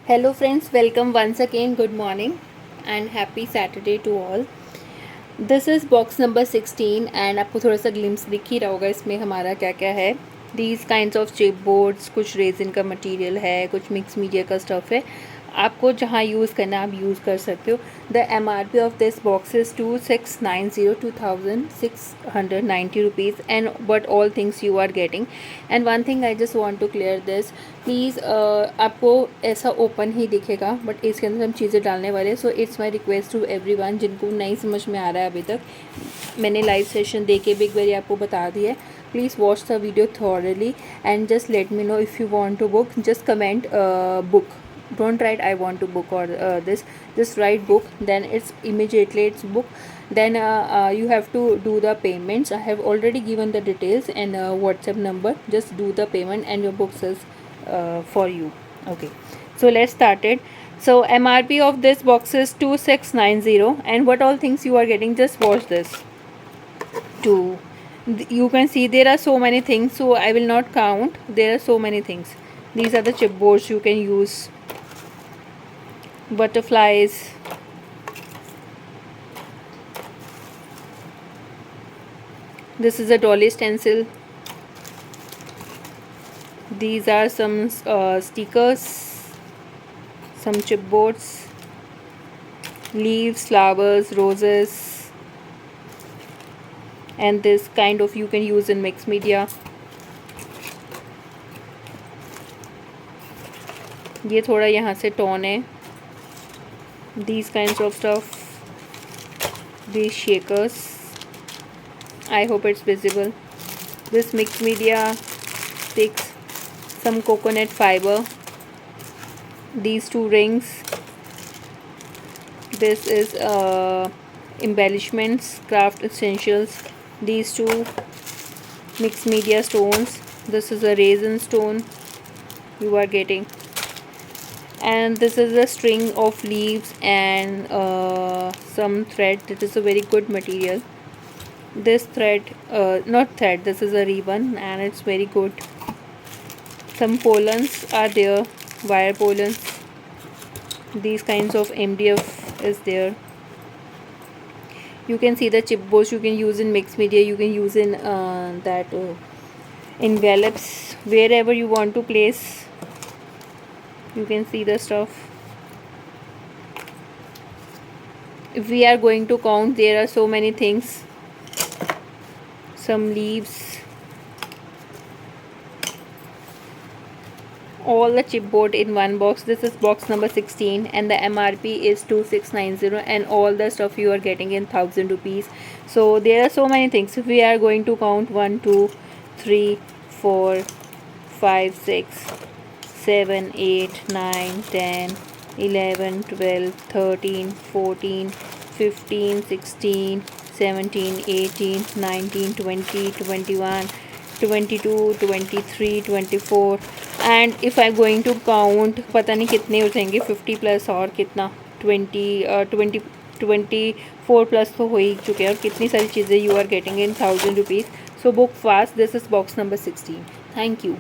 Hello friends, welcome once again. Good morning and happy Saturday to all. This is box number 16 and आपको थोड़ा सा glimpse दिख ही रहा होगा इसमें हमारा क्या क्या है. These kinds of chipboards, कुछ रेजिन का मटेरियल है, कुछ मिक्स मीडिया का स्टफ़ है. आपको जहाँ यूज़ करना आप यूज़ कर सकते हो. The MRP of this box is 2690 rupees and but all things you are getting. And one thing I just want to clear this, please आपको ऐसा ओपन ही दिखेगा बट इसके अंदर हम चीज़ें डालने वाले हैं. So it's my request to everyone जिनको नहीं समझ में आ रहा है अभी तक, मैंने लाइव सेशन दे के भी एक बार आपको बता दिया है. Please watch the video thoroughly and just let me know if you want to book. Just comment book. Don't write I want to book or this. Just write book, then it's immediately it's book. Then you have to do the payments. I have already given the details and WhatsApp number. Just do the payment and your books is for you. Okay, so let's start it. So MRP of this box is 2690 and what all things you are getting, just watch this. You can see there are so many things, so I will not count. There are so many things. These are the chipboards you can use. Butterflies, this is a dolly stencil. These are some stickers, some chipboards, leaves, flowers, roses, and this kind of you can use in mixed media. ये थोड़ा यहाँ से tone है. These kinds of stuff, these shakers, I hope it's visible. This mixed media sticks, some coconut fiber, these two rings. This is embellishments, craft essentials. These two mixed media stones. This is a raisin stone you are getting. And this is a string of leaves and some thread. It is a very good material. This thread, not thread, this is a ribbon and it's very good. Some pollens are there, wire pollens. These kinds of MDF is there. You can see the chipboards you can use in mixed media. You can use in that envelopes, wherever you want to place. You can see the stuff. If we are going to count, there are so many things. Some leaves, all the chipboard in one box. This is box number 16 and the MRP is 2690 and all the stuff you are getting in 1000 rupees. So there are so many things. If we are going to count 1 2 3 4 5 6 7 8 9 10 11 12 13 14 15 16 17 18 19 20 21 22 23 24 and if I'm going to count पता नहीं कितने हो जाएंगे, 50 plus और कितना 24 plus तो हो ही चुके हैं. और कितनी सारी चीज़ें you are getting in 1000 rupees. So book fast. This is box number 16. Thank you.